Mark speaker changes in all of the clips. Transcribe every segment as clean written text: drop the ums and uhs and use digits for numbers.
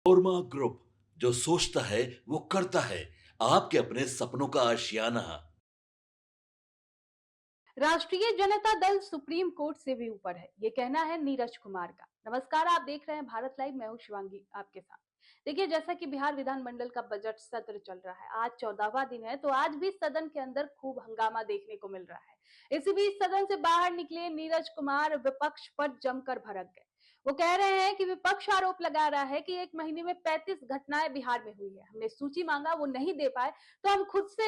Speaker 1: ओरमा group, जो सोचता है वो करता है। आपके अपने सपनों का आशियाना।
Speaker 2: राष्ट्रीय जनता दल सुप्रीम कोर्ट से भी ऊपर है, ये कहना है नीरज कुमार का। नमस्कार, आप देख रहे हैं भारत लाइव। मैं हूं शिवांगी आपके साथ। देखिए, जैसा कि बिहार विधानमंडल का बजट सत्र चल रहा है, आज 14वां दिन है, तो आज भी सदन के अंदर खूब हंगामा देखने को मिल रहा है। इसी बीच सदन से बाहर निकले नीरज कुमार विपक्ष पर जमकर भड़क गए। वो कह रहे हैं कि विपक्ष आरोप लगा रहा है कि एक महीने में 35 घटनाएं बिहार में हुई है। हमने सूची मांगा, वो नहीं दे पाए, तो हम खुद से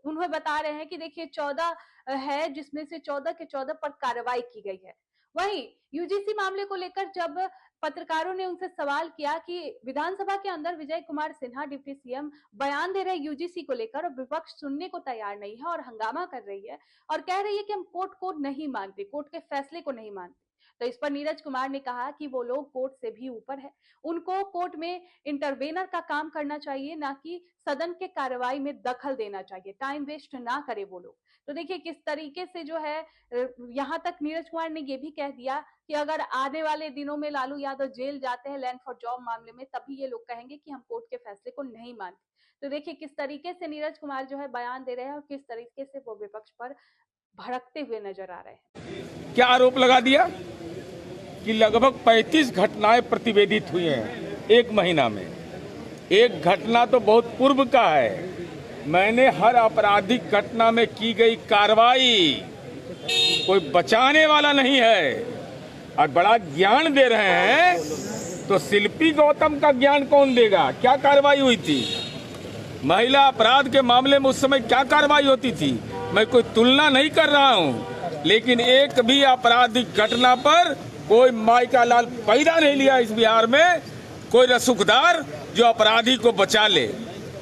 Speaker 2: उन्हें बता रहे हैं कि देखिए 14 है, जिसमें से 14 के 14 पर कार्रवाई की गई है। वहीं यूजीसी मामले को लेकर जब पत्रकारों ने उनसे सवाल किया कि विधानसभा के अंदर विजय कुमार सिन्हा डिप्टी सीएम बयान दे रहे यूजीसी को लेकर, और विपक्ष सुनने को तैयार नहीं है और हंगामा कर रही है और कह रही है कि हम कोर्ट को नहीं मानते, कोर्ट के फैसले को नहीं मानते, तो इस पर नीरज कुमार ने कहा कि वो लोग कोर्ट से भी ऊपर है। उनको कोर्ट में इंटरवेनर का काम करना चाहिए, ना कि सदन के कार्रवाई में दखल देना चाहिए। टाइम वेस्ट ना करे वो लोग। तो देखिए किस तरीके से जो है, यहाँ तक नीरज कुमार ने ये भी कह दिया कि अगर आने वाले दिनों में लालू यादव जेल जाते हैं लैंड फॉर जॉब मामले में, तभी ये लोग कहेंगे कि हम कोर्ट के फैसले को नहीं मानते। तो देखिए किस तरीके से नीरज कुमार जो है बयान दे रहे हैं और किस तरीके से वो विपक्ष पर भड़कते हुए नजर आ रहे हैं।
Speaker 3: क्या आरोप लगा दिया कि लगभग 35 घटनाएं प्रतिवेदित हुई हैं एक महीना में। एक घटना तो बहुत पूर्व का है। मैंने हर आपराधिक घटना में की गई कार्रवाई, कोई बचाने वाला नहीं है। और बड़ा ज्ञान दे रहे हैं, तो शिल्पी गौतम का ज्ञान कौन देगा? क्या कार्रवाई हुई थी महिला अपराध के मामले में? उस समय क्या कार्रवाई होती थी? मैं कोई तुलना नहीं कर रहा हूं, लेकिन एक भी आपराधिक घटना पर कोई माई का लाल पैदा नहीं लिया इस बिहार में, कोई रसूखदार जो अपराधी को बचा ले।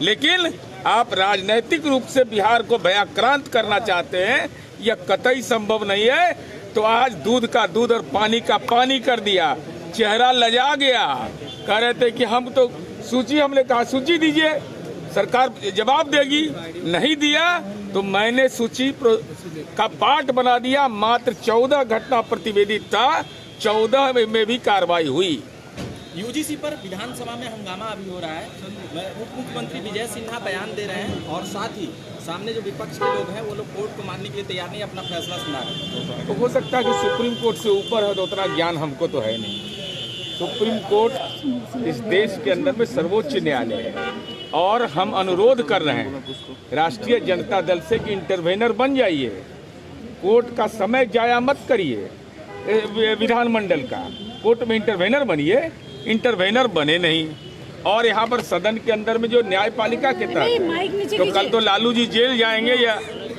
Speaker 3: लेकिन आप राजनीतिक रूप से बिहार को भयाक्रांत करना चाहते हैं, यह कतई संभव नहीं है। तो आज दूध का दूध और पानी का पानी कर दिया, चेहरा लजा गया। कह रहे थे कि हम तो सूची, हमने कहा सूची दीजिए, सरकार जवाब देगी। नहीं दिया तो मैंने सूची का पाठ बना दिया। मात्र 14 घटना प्रतिवेदित था, 14 में भी कार्रवाई हुई।
Speaker 4: यूजीसी पर विधानसभा में हंगामा अभी हो रहा है। उप मुख्यमंत्री विजय सिन्हा बयान दे रहे हैं और साथ ही सामने जो विपक्ष के लोग हैं वो लोग कोर्ट को मानने के लिए तैयार नहीं, अपना फैसला सुना रहे हैं।
Speaker 3: तो हो सकता है कि सुप्रीम कोर्ट से ऊपर है, तो उतना ज्ञान हमको तो है नहीं। सुप्रीम कोर्ट इस देश के अंदर में सर्वोच्च न्यायालय है और हम अनुरोध कर रहे हैं राष्ट्रीय जनता दल से कि इंटरवेनर बन जाइए। कोर्ट का समय जाया मत करिए। विधानमंडल का कोर्ट में इंटरवेनर बनिए। इंटरवेनर बने नहीं, और यहाँ पर सदन के अंदर में जो न्यायपालिका के तहत, तो कल तो लालू जी जेल जाएंगे या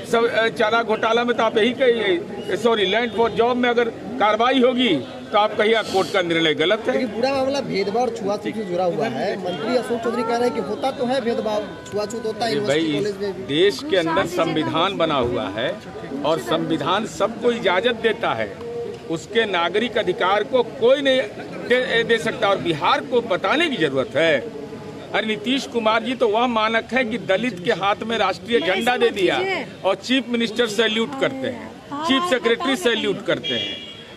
Speaker 3: सब चारा घोटाला में, तो आप यही कहिए, सॉरी, लैंड फॉर जॉब में अगर कार्रवाई होगी तो आप कहिए कोर्ट का निर्णय गलत है।
Speaker 5: पूरा मामला भेदभाव और छुआछूत से जुड़ा हुआ है। मंत्री अशोक चौधरी कह रहे हैं कि होता तो है भेदभाव, छुआछूत होता है यूनिवर्सिटी कॉलेज में भी।
Speaker 3: देश के अंदर संविधान बना हुआ है और संविधान सबको इजाजत देता है। उसके नागरिक अधिकार को कोई नहीं दे सकता, और बिहार को बताने की जरूरत है। अरे नीतीश कुमार जी तो वह मानक है कि दलित के हाथ में राष्ट्रीय झंडा दे दिया और चीफ मिनिस्टर सैल्यूट करते हैं, चीफ सेक्रेटरी सैल्यूट करते हैं,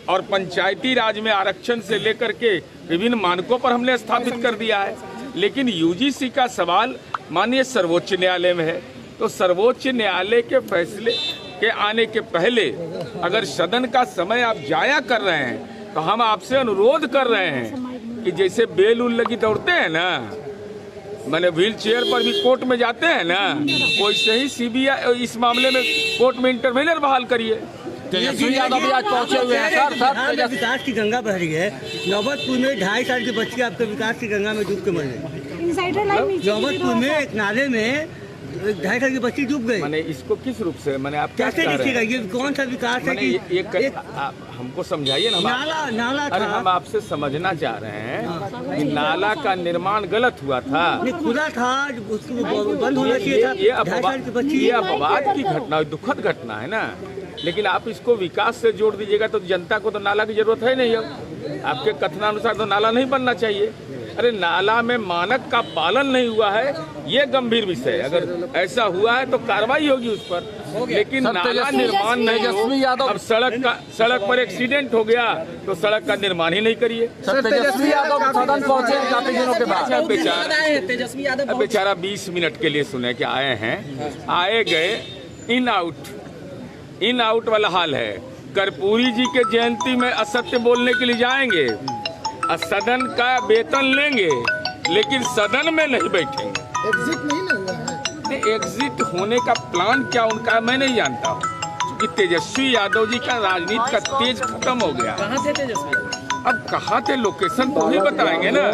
Speaker 3: और पंचायती राज में आरक्षण से लेकर के विभिन्न मानकों पर हमने स्थापित कर दिया है। लेकिन यूजीसी का सवाल माननीय सर्वोच्च न्यायालय में है, तो सर्वोच्च न्यायालय के फैसले के आने के पहले अगर सदन का समय आप जाया कर रहे हैं, तो हम आपसे अनुरोध कर रहे हैं कि जैसे बेल उल लगी दौड़ते हैं ना, मैंने व्हील चेयर पर भी कोर्ट में जाते हैं ना, वैसे ही सीबीआई इस मामले में कोर्ट में इंटरवेनर बहाल करिए।
Speaker 6: यादव भी आज पहुंचे हुए हैं सर। विकास की गंगा बह रही है। नौबतपुर में 2.5 साल के बच्चे आपके विकास की गंगा में डूब के मर गए। नौबतपुर में एक नाले में 2.5 साल की बच्ची डूब गई।
Speaker 3: मैंने इसको किस रूप से, मैंने आप
Speaker 6: कैसे देखिएगा, ये कौन सा विकास है कि
Speaker 3: हमको समझाइए ना।
Speaker 6: नाला
Speaker 3: अरे हम आपसे समझना चाह रहे हैं कि नाला का निर्माण गलत हुआ था,
Speaker 6: खुला था, उसको बंद होना चाहिए था।
Speaker 3: ये अपवाद की घटना, दुखद घटना है ना। लेकिन आप इसको विकास से जोड़ दीजिएगा तो जनता को तो नाला की जरूरत है नहीं। अब आपके कथनानुसार तो नाला नहीं बनना चाहिए। अरे नाला में मानक का पालन नहीं हुआ है, ये गंभीर विषय है। अगर ऐसा हुआ है तो कार्रवाई होगी उस पर, लेकिन नाला निर्माण नहीं हो। अब सड़क पर एक्सीडेंट हो गया तो सड़क का निर्माण ही नहीं करिए।
Speaker 7: तेजस्वी यादव सदन पहुंचे काफी दिनों के बाद।
Speaker 4: तेजस्वी यादव
Speaker 3: बेचारा 20 मिनट के लिए सुने कि आए हैं, आए गए, इन आउट वाला हाल है। कर्पूरी जी के जयंती में असत्य बोलने के लिए जाएंगे, सदन का वेतन लेंगे, लेकिन सदन में नहीं बैठेंगे।
Speaker 5: एग्जिट नहीं ना हुआ है।
Speaker 3: एग्जिट होने का प्लान क्या उनका मैं नहीं जानता, क्योंकि तेजस्वी यादव जी का राजनीति का तेज खत्म हो गया।
Speaker 4: कहाँ थे तेजस्वी यादव?
Speaker 3: अब कहाँ थे, लोकेशन तो ही बताएंगे ना।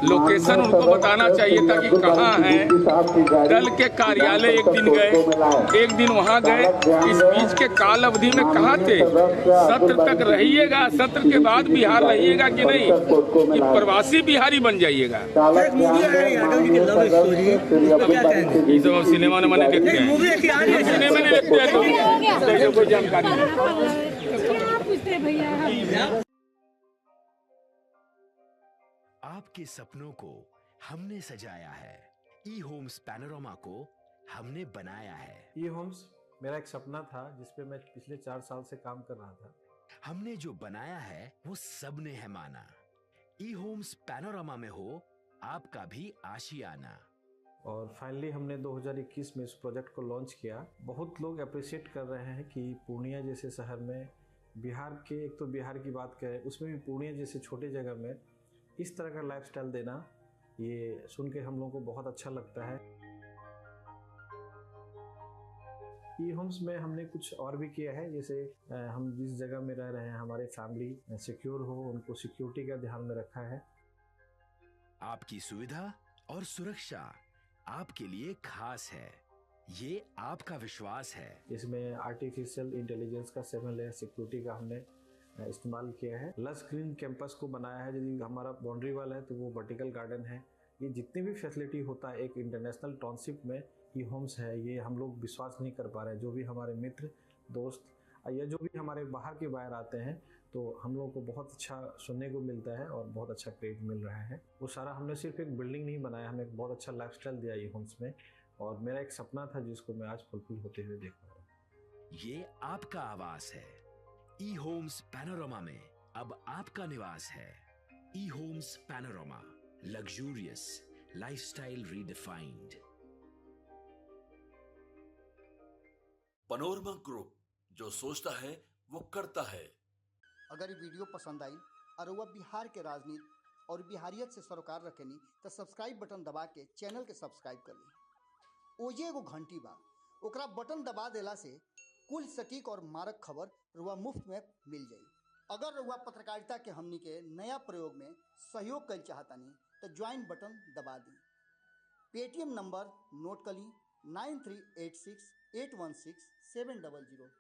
Speaker 3: लोकेशन उनको बताना चाहिए था कि कहाँ है। दल के कार्यालय एक दिन गए, एक दिन वहाँ गए, इस बीच के काल अवधि में कहाँ थे? सत्र तक रहिएगा, सत्र के बाद बिहार रहिएगा कि नहीं, कि प्रवासी बिहारी बन जाइएगा। ये तो सिनेमा में मैंने देखते हैं, सिनेमा में देखते हैं तो कोई जानकारी नहीं।
Speaker 8: आपके सपनों को हमने सजाया है, ई होम्स पैनोरमा को हमने बनाया है।
Speaker 9: ई होम्स मेरा एक सपना था जिसपे मैं पिछले 4 साल से काम कर रहा था।
Speaker 8: हमने जो बनाया है वो सबने है माना। ई होम्स पैनोरमा में हो आपका भी आशियाना।
Speaker 9: और फाइनली हमने 2021 में इस प्रोजेक्ट को लॉन्च किया। बहुत लोग अप्रिशिएट कर रहे हैं कि पूर्णिया जैसे शहर में, बिहार के, एक तो बिहार की बात करें उसमें भी पूर्णिया जैसे छोटे जगह में इस तरह का लाइफस्टाइल देना, ये सुन के हम लोगों को बहुत अच्छा लगता है। ई होम्स में हमने कुछ और भी किया है, जैसे हम जिस जगह में रह रहे हैं हमारे फैमिली सिक्योर हो, उनको सिक्योरिटी का ध्यान में रखा है।
Speaker 8: आपकी सुविधा और सुरक्षा आपके लिए खास है, ये आपका विश्वास है।
Speaker 9: इसमें आर्टिफिशियल इंटेलिजेंस का 7 लेयर सिक्योरिटी का हमने इस्तेमाल किया है। लस ग्रीन कैंपस को बनाया है। यदि हमारा बाउंड्री वाल है तो वो वर्टिकल गार्डन है। ये जितनी भी फैसिलिटी होता है एक इंटरनेशनल टाउनशिप में ई होम्स है, ये हम लोग विश्वास नहीं कर पा रहे हैं। जो भी हमारे मित्र दोस्त या जो भी हमारे बाहर के बाहर आते हैं तो हम लोग को बहुत अच्छा सुनने को मिलता है और बहुत अच्छा क्रेडिट मिल रहा है। वो सारा हमने सिर्फ एक बिल्डिंग नहीं बनाया, हमें एक बहुत अच्छा लाइफस्टाइल दिया ई होम्स में, और मेरा एक सपना था जिसको मैं आज फुलफिल होते हुए देख रहा हूँ।
Speaker 8: ये आपका आवास है। ई होम्स पैनोरमा में अब आपका निवास है। E Homes Panorama, luxurious lifestyle redefined.
Speaker 1: Panorama Group, जो सोचता है वो करता है।
Speaker 5: अगर ये वीडियो पसंद आई और वह बिहार के राजनीति और बिहारियत से सरोकार रखेनी तो सब्सक्राइब बटन दबा के चैनल के सब्सक्राइब कर ली। ओजे एगो घंटी बा, ओकरा बटन दबा देला से कुल सटीक और मारक खबर रुआ मुफ्त में मिल जाई। अगर रुआ पत्रकारिता के हमनी के नया प्रयोग में सहयोग कर चाहतानी तो ज्वाइन बटन दबा दी। पेटीएम नंबर नोट कर ली 9386816700।